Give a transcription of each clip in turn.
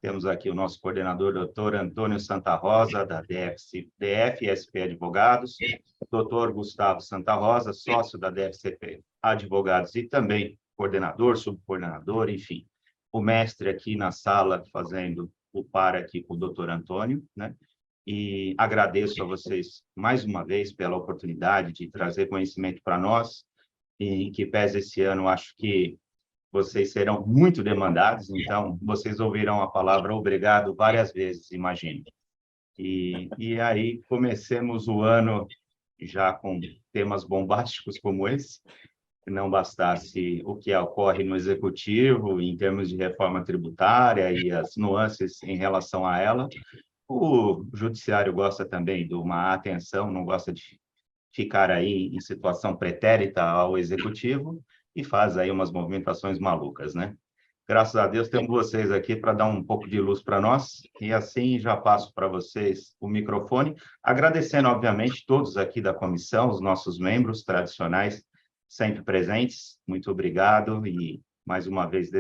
Temos aqui o nosso coordenador, doutor Antônio Santa Rosa, da DFSP Advogados, doutor Gustavo Santa Rosa, sócio da DFSP Advogados e também coordenador, subcoordenador, enfim. O mestre aqui na sala fazendo o par aqui com o doutor Antônio, né? E agradeço a vocês mais uma vez pela oportunidade de trazer conhecimento para nós, e que pese esse ano, acho que vocês serão muito demandados, então vocês ouvirão a palavra obrigado várias vezes, imagino. E aí comecemos o ano já com temas bombásticos como esse. Não bastasse o que ocorre no executivo em termos de reforma tributária e as nuances em relação a ela, o judiciário gosta também de uma atenção, não gosta de ficar aí em situação pretérita ao executivo e faz aí umas movimentações malucas, né? Graças a Deus temos vocês aqui para dar um pouco de luz para nós e assim já passo para vocês o microfone, agradecendo, obviamente, todos aqui da comissão, os nossos membros tradicionais, sempre presentes. Muito obrigado e, mais uma vez,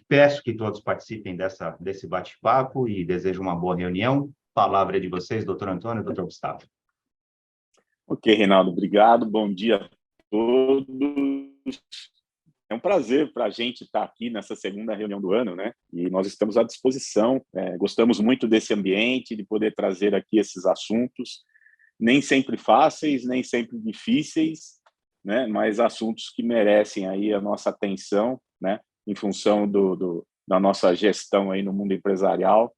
peço que todos participem desse bate-papo e desejo uma boa reunião. Palavra é de vocês, doutor Antônio e doutor Gustavo. Ok, Reinaldo, obrigado. Bom dia a todos. É um prazer para a gente estar aqui nessa segunda reunião do ano, né? E nós estamos à disposição. Gostamos muito desse ambiente, de poder trazer aqui esses assuntos, nem sempre fáceis, nem sempre difíceis, né? Mas assuntos que merecem aí a nossa atenção, né? Em função da nossa gestão aí no mundo empresarial.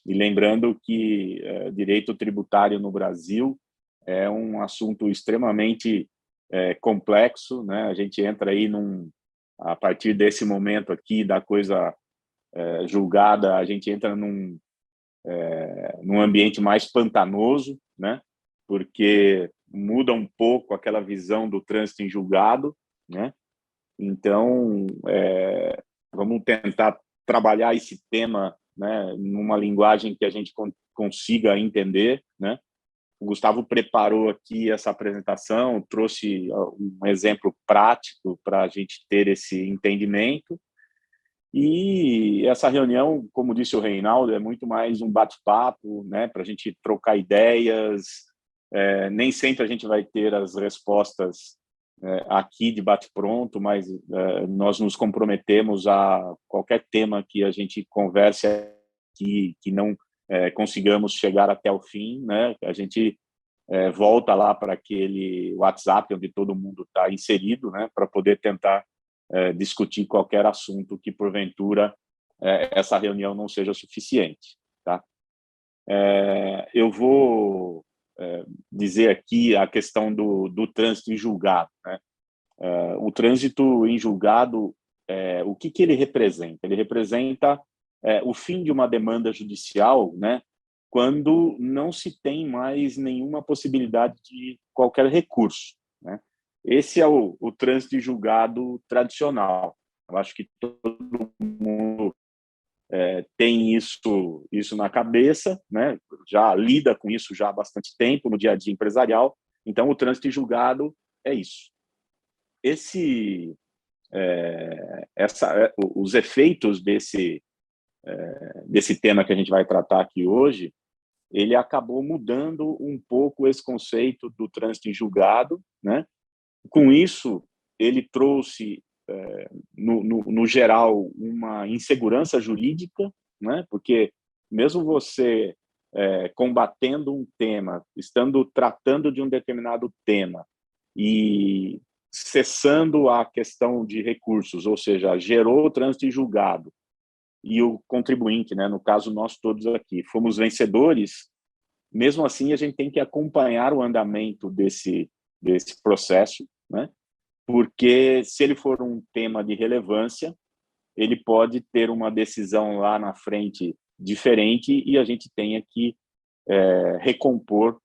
E lembrando que direito tributário no Brasil é um assunto extremamente complexo, né? A gente entra aí a partir desse momento aqui da coisa julgada, a gente entra num ambiente mais pantanoso, né? Porque muda um pouco aquela visão do trânsito em julgado, né? Então, vamos tentar trabalhar esse tema, né, numa linguagem que a gente consiga entender, né? O Gustavo preparou aqui essa apresentação, trouxe um exemplo prático para a gente ter esse entendimento. E essa reunião, como disse o Reinaldo, é muito mais um bate-papo, né, para a gente trocar ideias. Nem sempre a gente vai ter as respostas aqui de bate-pronto, mas nós nos comprometemos a qualquer tema que a gente converse aqui, que não consigamos chegar até o fim, né? A gente volta lá para aquele WhatsApp onde todo mundo está inserido, né? Para poder tentar discutir qualquer assunto que, porventura, essa reunião não seja suficiente. Tá? Eu vou dizer aqui a questão do trânsito em julgado. Né? O trânsito em julgado, o que ele representa? Ele representa o fim de uma demanda judicial, né, quando não se tem mais nenhuma possibilidade de qualquer recurso. Né? Esse é o trânsito em julgado tradicional. Eu acho que todo mundo tem isso na cabeça, né? Já lida com isso já há bastante tempo no dia a dia empresarial. Então, o trânsito em julgado é isso. Os efeitos desse tema que a gente vai tratar aqui hoje, ele acabou mudando um pouco esse conceito do trânsito em julgado, né? Com isso, ele trouxe, no geral, uma insegurança jurídica, né? Porque mesmo você combatendo um tema, tratando de um determinado tema e cessando a questão de recursos, ou seja, gerou o trânsito em julgado, e o contribuinte, né, no caso nós todos aqui, fomos vencedores, mesmo assim a gente tem que acompanhar o andamento desse processo, né, porque se ele for um tema de relevância, ele pode ter uma decisão lá na frente diferente e a gente tenha que recompor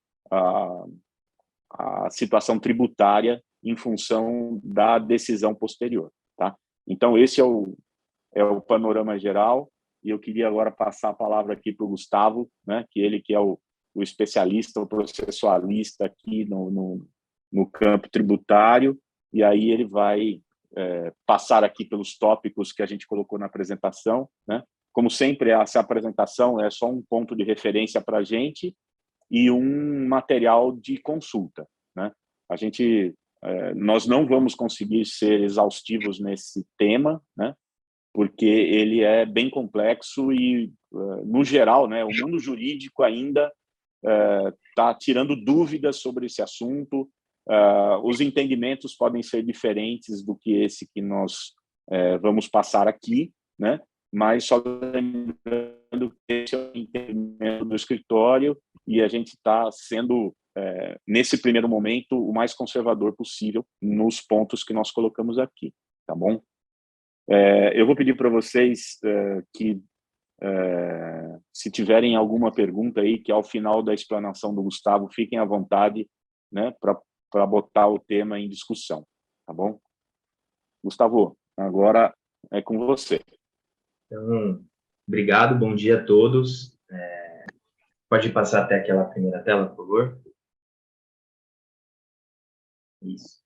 a situação tributária em função da decisão posterior. Tá? Então, esse é o panorama geral, e eu queria agora passar a palavra aqui para o Gustavo, né, que é o especialista, o processualista aqui no campo tributário, e aí ele vai passar aqui pelos tópicos que a gente colocou na apresentação, né, como sempre, essa apresentação é só um ponto de referência para a gente e um material de consulta, né? Nós não vamos conseguir ser exaustivos nesse tema, né? Porque ele é bem complexo e, no geral, né, o mundo jurídico ainda está tirando dúvidas sobre esse assunto. Os entendimentos podem ser diferentes do que esse que nós vamos passar aqui, né? Mas só lembrando que esse é o entendimento do escritório e a gente está sendo, nesse primeiro momento, o mais conservador possível nos pontos que nós colocamos aqui, tá bom? Eu vou pedir para vocês que, se tiverem alguma pergunta aí, que ao final da explanação do Gustavo, fiquem à vontade, né, para botar o tema em discussão, tá bom? Gustavo, agora é com você. Então, obrigado, bom dia a todos. Pode passar até aquela primeira tela, por favor? Isso.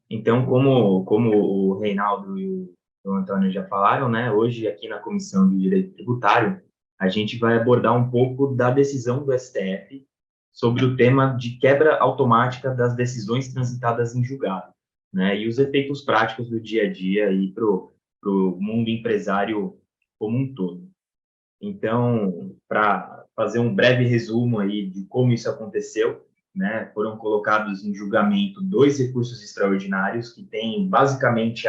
Então, como o Reinaldo e o Antônio já falaram, né, hoje aqui na Comissão de Direito Tributário, a gente vai abordar um pouco da decisão do STF sobre o tema de quebra automática das decisões transitadas em julgado, né, e os efeitos práticos do dia a dia aí para o mundo empresário como um todo. Então, para fazer um breve resumo aí de como isso aconteceu, né, foram colocados em julgamento 2 recursos extraordinários que têm basicamente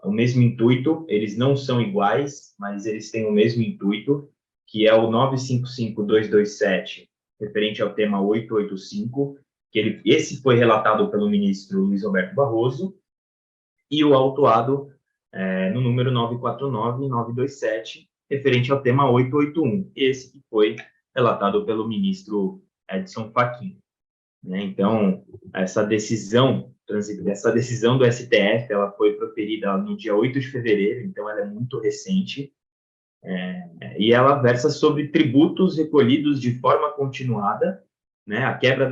o mesmo intuito. Eles não são iguais, mas eles têm o mesmo intuito, que é o 955.227, referente ao tema 885, esse foi relatado pelo ministro Luiz Roberto Barroso, e o autuado no número 949.927, referente ao tema 881, esse que foi relatado pelo ministro Edson Fachin, né? Então, essa decisão do STF, ela foi proferida no dia 8 de fevereiro, então ela é muito recente, e ela versa sobre tributos recolhidos de forma continuada, né? A quebra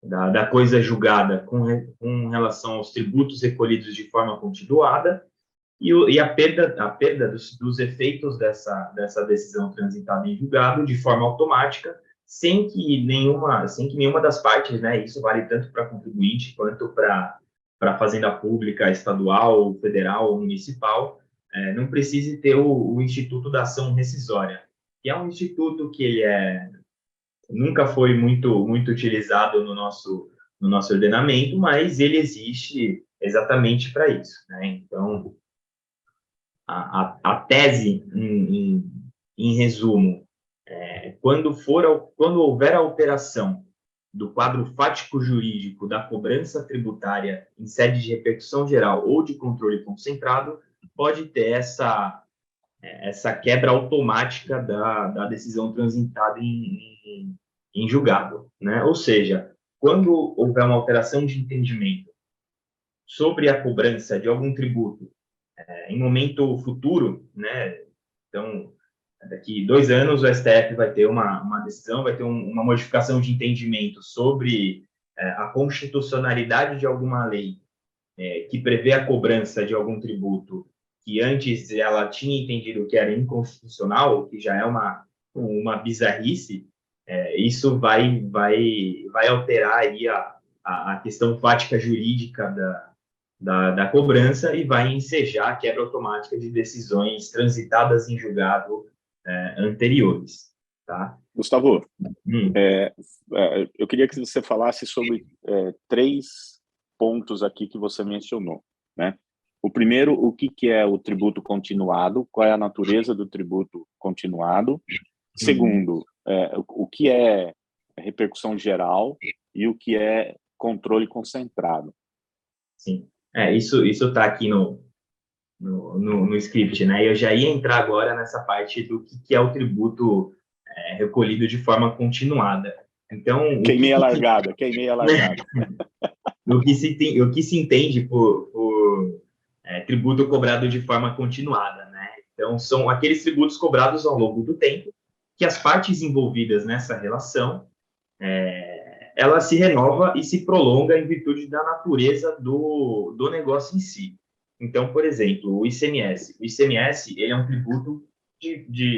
da coisa julgada com relação aos tributos recolhidos de forma continuada e a perda dos efeitos dessa decisão transitada em julgado de forma automática, sem que nenhuma das partes, né, isso vale tanto para contribuinte quanto para a fazenda pública estadual, federal ou municipal, não precise ter o Instituto da Ação Rescisória, que é um instituto que ele nunca foi muito utilizado no nosso ordenamento, mas ele existe exatamente para isso, né? Então, a tese, em resumo, quando houver a alteração do quadro fático-jurídico da cobrança tributária em sede de repercussão geral ou de controle concentrado, pode ter essa quebra automática da decisão transitada em julgado, né? Ou seja, quando houver uma alteração de entendimento sobre a cobrança de algum tributo em momento futuro, né? Então, daqui 2 anos, o STF vai ter uma decisão, vai ter uma modificação de entendimento sobre a constitucionalidade de alguma lei que prevê a cobrança de algum tributo que antes ela tinha entendido que era inconstitucional, que já é uma bizarrice. Isso vai alterar aí a questão fática jurídica da cobrança e vai ensejar a quebra automática de decisões transitadas em julgado anteriores, tá? Gustavo, eu queria que você falasse sobre 3 pontos aqui que você mencionou, né? O primeiro, o que é o tributo continuado, qual é a natureza do tributo continuado. Segundo, o que é repercussão geral e o que é controle concentrado. Sim, isso está aqui no script, né? Eu já ia entrar agora nessa parte do que é o tributo recolhido de forma continuada. Então, queimei a largada. O que se entende por tributo cobrado de forma continuada, né? Então, são aqueles tributos cobrados ao longo do tempo que as partes envolvidas nessa relação ela se renova e se prolonga em virtude da natureza do negócio em si. Então, por exemplo, o ICMS. O ICMS, ele é um tributo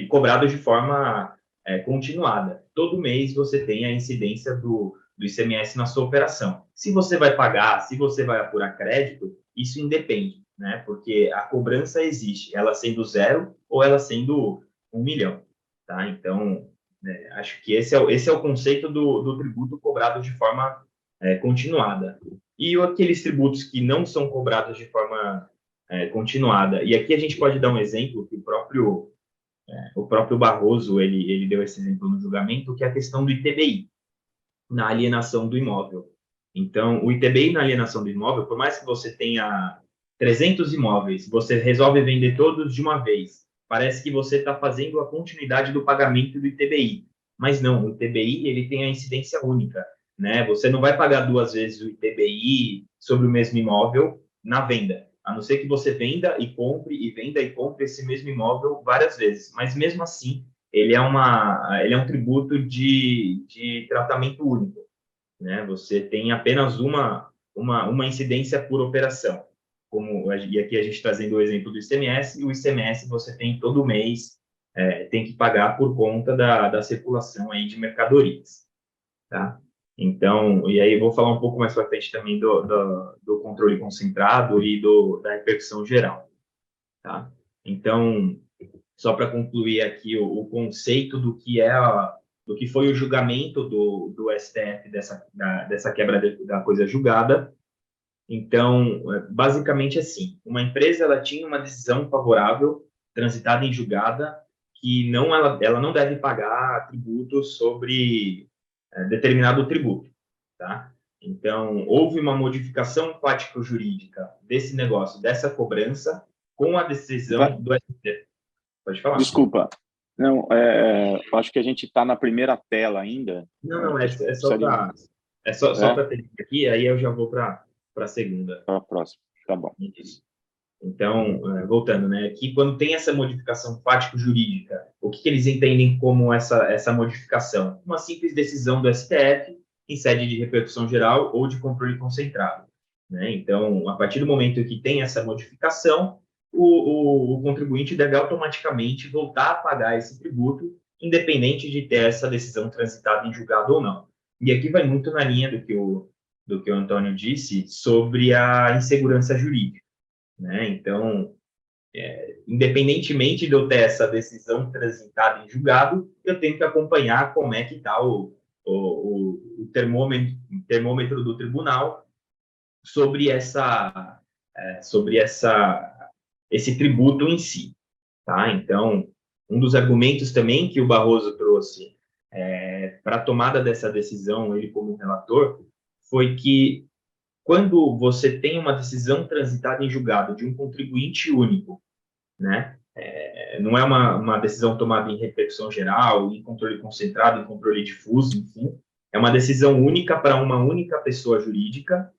cobrado de forma continuada. Todo mês você tem a incidência do ICMS na sua operação. Se você vai pagar, se você vai apurar crédito, isso independe, né? Porque a cobrança existe, ela sendo 0 ou ela sendo 1 milhão, tá? Então, acho que esse é o conceito do tributo cobrado de forma continuada. E aqueles tributos que não são cobrados de forma continuada. E aqui a gente pode dar um exemplo que o próprio Barroso ele deu esse exemplo no julgamento, que é a questão do ITBI na alienação do imóvel. Então, o ITBI na alienação do imóvel, por mais que você tenha 300 imóveis, você resolve vender todos de uma vez. Parece que você está fazendo a continuidade do pagamento do ITBI. Mas não, o ITBI ele tem a incidência única, né? Você não vai pagar 2 vezes o ITBI sobre o mesmo imóvel na venda, a não ser que você venda e compre, e venda e compre esse mesmo imóvel várias vezes. Mas mesmo assim, ele é um tributo de tratamento único, né? Você tem apenas uma incidência por operação. E aqui a gente trazendo o exemplo do ICMS, o ICMS você tem todo mês, tem que pagar por conta da circulação aí de mercadorias, tá? Então, e aí eu vou falar um pouco mais para frente também do controle concentrado e da repercussão geral, tá? Então, só para concluir aqui o conceito do que foi o julgamento do STF dessa quebra da coisa julgada. Então, basicamente assim, uma empresa ela tinha uma decisão favorável transitada em julgada que ela não deve pagar tributos sobre determinado tributo, tá? Então, houve uma modificação fático-jurídica desse negócio, dessa cobrança, com a decisão do STF. Pode falar. Desculpa. Não, acho que a gente está na primeira tela ainda. Não, é só para ter aqui, aí eu já vou para a segunda. Para a próxima, tá bom. Isso. Então, voltando, né? Aqui, quando tem essa modificação fático-jurídica, o que eles entendem como essa modificação? Uma simples decisão do STF em sede de repercussão geral ou de controle concentrado, né? Então, a partir do momento que tem essa modificação, o contribuinte deve automaticamente voltar a pagar esse tributo, independente de ter essa decisão transitada em julgado ou não. E aqui vai muito na linha do que o Antônio disse sobre a insegurança jurídica, né? Então, independentemente de eu ter essa decisão transitada em julgado, eu tenho que acompanhar como é que está o termômetro do tribunal sobre esse tributo em si, tá? Então, um dos argumentos também que o Barroso trouxe para a tomada dessa decisão, ele como relator, foi que quando você tem uma decisão transitada em julgado de um contribuinte único, né? Não é uma decisão tomada em repercussão geral, em controle concentrado, em controle difuso, enfim, é uma decisão única para uma única pessoa jurídica.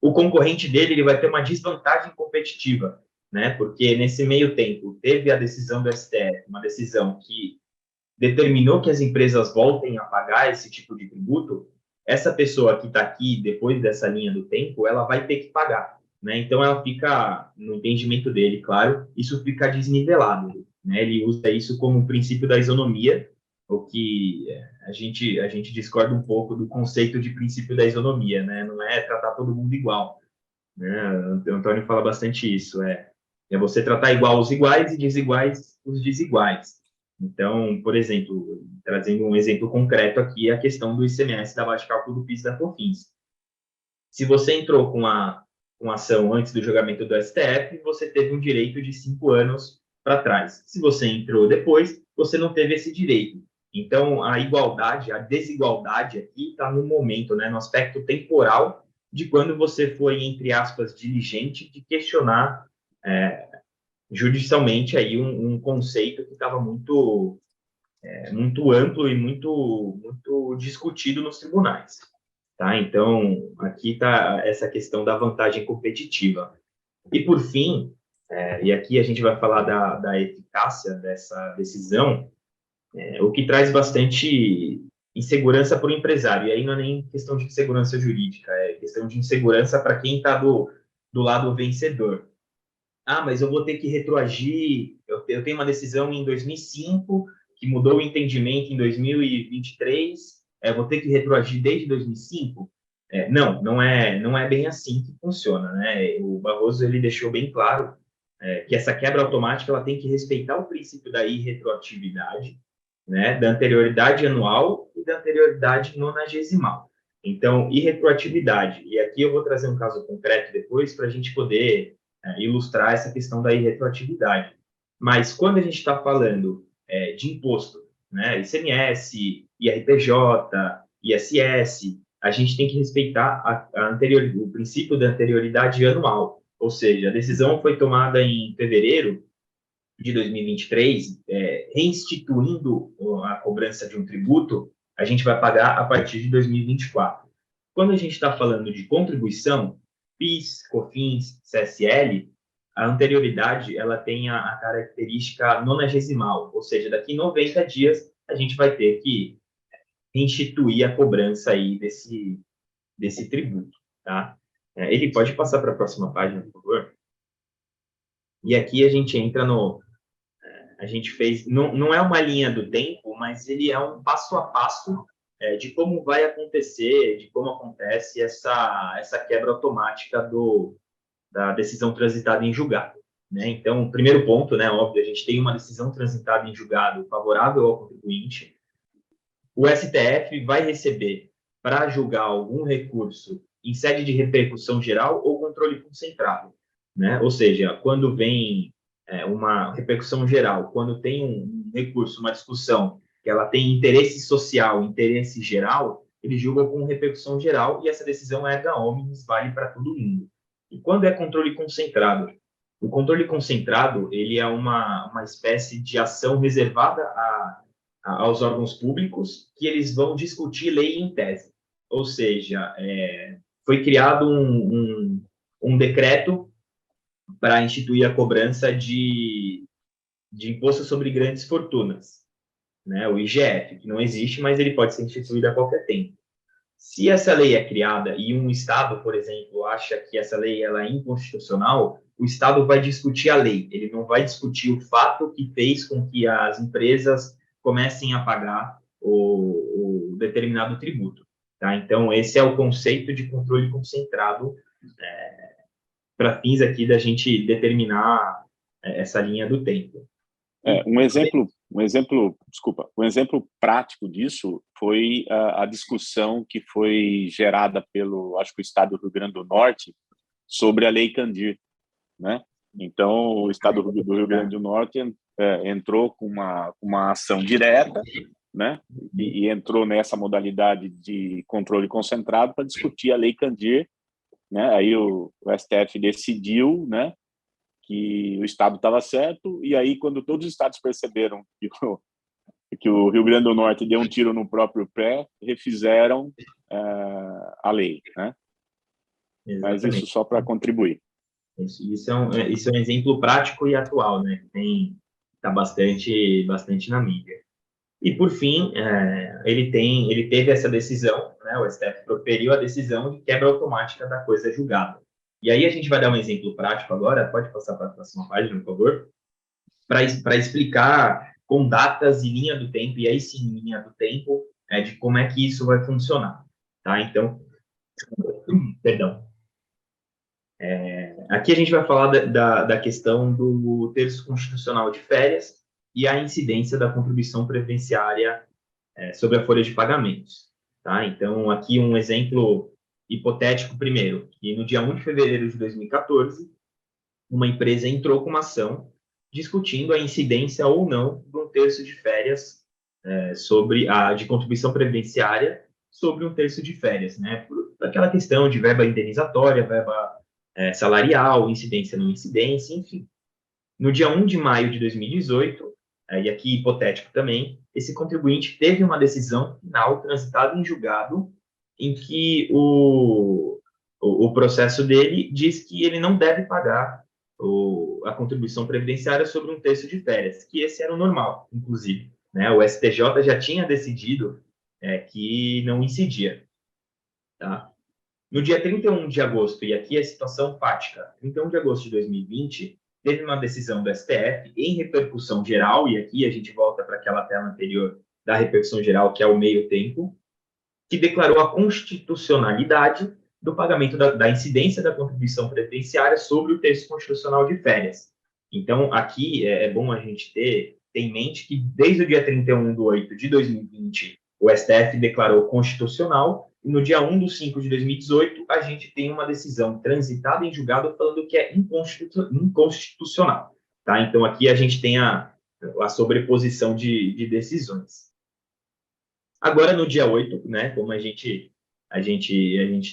O concorrente dele ele vai ter uma desvantagem competitiva, né? Porque nesse meio tempo teve a decisão do STF, uma decisão que determinou que as empresas voltem a pagar esse tipo de tributo. Essa pessoa que está aqui depois dessa linha do tempo, ela vai ter que pagar, né? Então ela fica, no entendimento dele, claro, isso fica desnivelado, né? Ele usa isso como um princípio da isonomia, o que a gente discorda um pouco do conceito de princípio da isonomia, né? Não é tratar todo mundo igual, né? O Antônio fala bastante isso, é você tratar igual os iguais e desiguais os desiguais. Então, por exemplo, trazendo um exemplo concreto aqui, a questão do ICMS da base de cálculo do PIS e da COFINS. Se você entrou com a ação antes do julgamento do STF, você teve um direito de 5 anos para trás. Se você entrou depois, você não teve esse direito. Então, a desigualdade aqui está no momento, né, no aspecto temporal de quando você foi, entre aspas, diligente de questionar judicialmente aí um conceito que estava muito amplo e muito discutido nos tribunais, tá? Então, aqui está essa questão da vantagem competitiva. E, por fim, e aqui a gente vai falar da eficácia dessa decisão, o que traz bastante insegurança para o empresário. E aí não é nem questão de insegurança jurídica, é questão de insegurança para quem está do lado vencedor. mas eu vou ter que retroagir, eu tenho uma decisão em 2005, que mudou o entendimento em 2023, vou ter que retroagir desde 2005? Não é bem assim que funciona, né? O Barroso, ele deixou bem claro que essa quebra automática ela tem que respeitar o princípio da irretroatividade, né, da anterioridade anual e da anterioridade nonagesimal. Então, irretroatividade, e aqui eu vou trazer um caso concreto depois para a gente poder ilustrar essa questão da irretroatividade. Mas quando a gente está falando de imposto, né, ICMS, IRPJ, ISS, a gente tem que respeitar o princípio da anterioridade anual. Ou seja, a decisão foi tomada em fevereiro de 2023, reinstituindo a cobrança de um tributo, a gente vai pagar a partir de 2024. Quando a gente está falando de contribuição, PIS, COFINS, CSL, a anterioridade ela tem a característica nonagesimal, ou seja, daqui 90 dias a gente vai ter que instituir a cobrança aí desse tributo, tá? Ele pode passar para a próxima página, por favor? E aqui a gente entra a gente fez, não é uma linha do tempo, mas ele é um passo a passo de como vai acontecer, de como acontece essa quebra automática da decisão transitada em julgado, né? Então, o primeiro ponto, né, óbvio, a gente tem uma decisão transitada em julgado favorável ao contribuinte, o STF vai receber para julgar algum recurso em sede de repercussão geral ou controle concentrado, né? Ou seja, quando vem uma repercussão geral, quando tem um recurso, uma discussão que ela tem interesse social, interesse geral, ele julga com repercussão geral e essa decisão erga omnes, vale para todo mundo. E quando é controle concentrado? O controle concentrado, ele é uma espécie de ação reservada aos órgãos públicos que eles vão discutir lei em tese. Ou seja, foi criado um decreto para instituir a cobrança de imposto sobre grandes fortunas, né? O IGF, que não existe, mas ele pode ser instituído a qualquer tempo. Se essa lei é criada e um Estado, por exemplo, acha que essa lei ela é inconstitucional, o Estado vai discutir a lei, ele não vai discutir o fato que fez com que as empresas comecem a pagar o determinado tributo. Tá? Então, esse é o conceito de controle concentrado para fins aqui da gente determinar essa linha do tempo. Um exemplo prático disso foi a discussão que foi gerada pelo, acho que o Estado do Rio Grande do Norte, sobre a Lei Candir, né? Então, o Estado do Rio Grande do Norte entrou com uma ação direta, né? E entrou nessa modalidade de controle concentrado para discutir a Lei Candir, né? Aí o STF decidiu, né, que o Estado estava certo, e aí quando todos os estados perceberam que o Rio Grande do Norte deu um tiro no próprio pé, refizeram a lei, né? Mas isso só para contribuir. Isso é um exemplo prático e atual, né? Que está bastante na mídia. E, por fim, ele teve essa decisão, né? O STF proferiu a decisão de quebra automática da coisa julgada. E aí a gente vai dar um exemplo prático agora, pode passar para a próxima página, por favor, para explicar com datas e linha do tempo, e aí sim, linha do tempo, de como é que isso vai funcionar, tá? Então, perdão. Aqui a gente vai falar da questão do terço constitucional de férias e a incidência da contribuição previdenciária sobre a folha de pagamentos. Tá? Então, aqui um exemplo hipotético primeiro, que no dia 1 de fevereiro de 2014, uma empresa entrou com uma ação discutindo a incidência ou não de um terço de férias de contribuição previdenciária sobre um terço de férias, né? Por aquela questão de verba indenizatória, verba salarial, incidência não incidência, enfim. No dia 1 de maio de 2018, e aqui hipotético também, esse contribuinte teve uma decisão final transitada em julgado em que o processo dele diz que ele não deve pagar a contribuição previdenciária sobre um terço de férias, que esse era o normal, inclusive. Né? O STJ já tinha decidido que não incidia. Tá? No dia 31 de agosto, e aqui é a situação fática, 31 de agosto de 2020, teve uma decisão do STF em repercussão geral, e aqui a gente volta para aquela tela anterior da repercussão geral, que é o meio tempo, que declarou a constitucionalidade do pagamento da incidência da contribuição previdenciária sobre o terço constitucional de férias. Então, aqui é bom a gente ter em mente que desde o dia 31/8 de 2020, o STF declarou constitucional, e no dia 1/5 de 2018, a gente tem uma decisão transitada em julgado falando que é inconstitucional. Tá? Então, aqui a gente tem a sobreposição de decisões. Agora, no dia 8, né, como a gente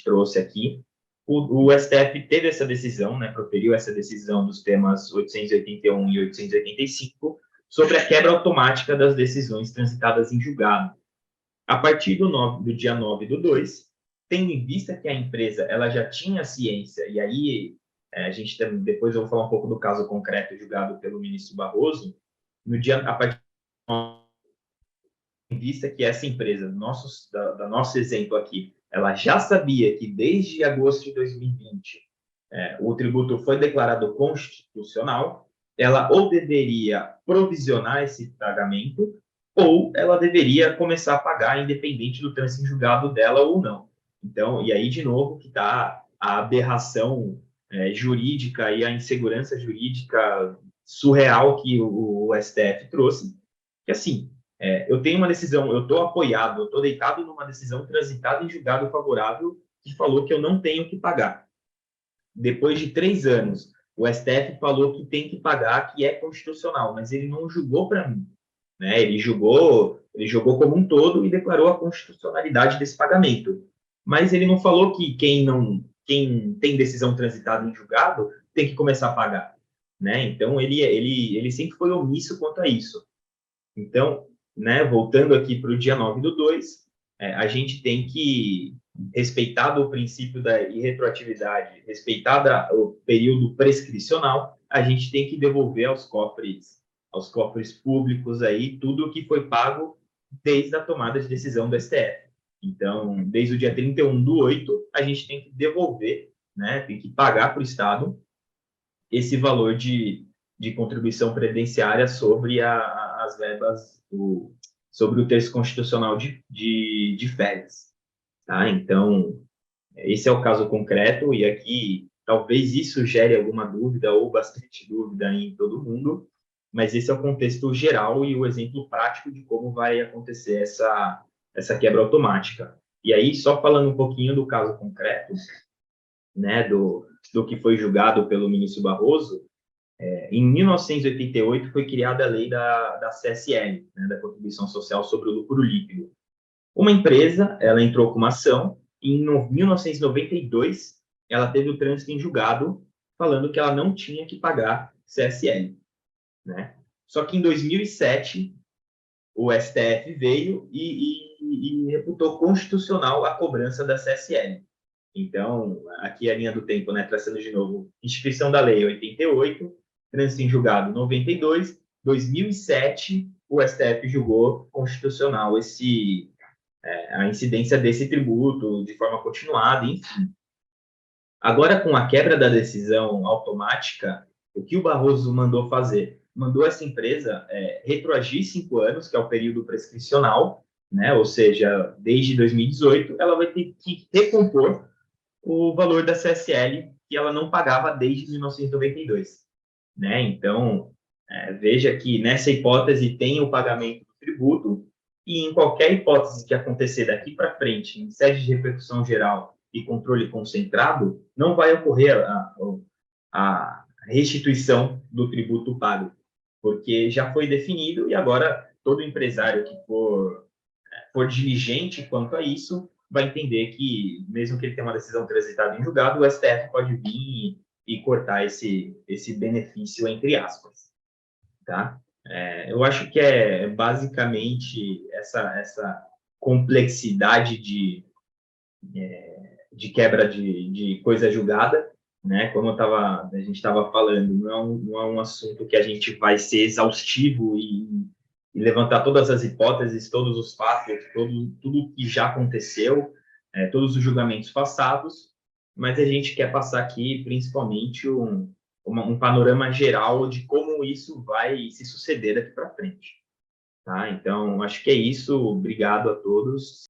trouxe aqui, o STF teve essa decisão, né, proferiu essa decisão dos temas 881 e 885, sobre a quebra automática das decisões transitadas em julgado. A partir do dia 9/2, tendo em vista que a empresa ela já tinha ciência, e aí a gente depois eu vou falar um pouco do caso concreto julgado pelo ministro Barroso, a partir em vista que essa empresa, nosso exemplo aqui, ela já sabia que desde agosto de 2020 o tributo foi declarado constitucional, ela ou deveria provisionar esse pagamento, ou ela deveria começar a pagar, independente do trânsito em julgado dela ou não. Então, e aí, de novo, que está a aberração jurídica e a insegurança jurídica surreal que o STF trouxe, que assim, eu tenho uma decisão, eu estou apoiado, eu estou deitado numa decisão transitada em julgado favorável que falou que eu não tenho que pagar. Depois de 3 anos, o STF falou que tem que pagar, que é constitucional, mas ele não julgou para mim. Né? Ele julgou como um todo e declarou a constitucionalidade desse pagamento. Mas ele não falou que quem tem decisão transitada em julgado tem que começar a pagar. Né? Então, ele sempre foi omisso quanto a isso. Então, né, voltando aqui para o dia 9/2, a gente tem que, respeitado o princípio da irretroatividade, respeitado o período prescricional, a gente tem que devolver aos cofres públicos aí tudo o que foi pago desde a tomada de decisão do STF. Então, desde o dia 31/8, a gente tem que devolver, né, tem que pagar para o Estado esse valor de contribuição previdenciária sobre as verbas sobre o terço constitucional de férias. Tá? Então, esse é o caso concreto, e aqui talvez isso gere alguma dúvida ou bastante dúvida em todo mundo, mas esse é o contexto geral e o exemplo prático de como vai acontecer essa quebra automática. E aí, só falando um pouquinho do caso concreto, né, do que foi julgado pelo ministro Barroso, em 1988 foi criada a lei da CSL, né, da Contribuição Social sobre o Lucro Líquido. Uma empresa, ela entrou com uma ação, e em 1992 ela teve o trânsito em julgado falando que ela não tinha que pagar CSL. Né? Só que em 2007 o STF veio e reputou constitucional a cobrança da CSL. Então, aqui a linha do tempo, né, traçando de novo, instituição da lei 88, trânsito em julgado 92, 2007, o STF julgou constitucional a incidência desse tributo de forma continuada, enfim. Agora, com a quebra da decisão automática, o que o Barroso mandou fazer? Mandou essa empresa retroagir 5 anos, que é o período prescricional, né? Ou seja, desde 2018, ela vai ter que recompor o valor da CSL que ela não pagava desde 1992. Né? Então, veja que nessa hipótese tem o pagamento do tributo, e em qualquer hipótese que acontecer daqui para frente, em sede de repercussão geral e controle concentrado, não vai ocorrer a restituição do tributo pago, porque já foi definido, e agora todo empresário que for diligente quanto a isso vai entender que, mesmo que ele tenha uma decisão transitada em julgado, o STF pode vir e cortar esse benefício, entre aspas. Tá? Eu acho que é basicamente essa complexidade de quebra de coisa julgada, né? Como a gente estava falando, não é um assunto que a gente vai ser exaustivo e levantar todas as hipóteses, todos os fatos, tudo que já aconteceu, todos os julgamentos passados, mas a gente quer passar aqui, principalmente, um um panorama geral de como isso vai se suceder daqui para frente. Tá? Então, acho que é isso. Obrigado a todos.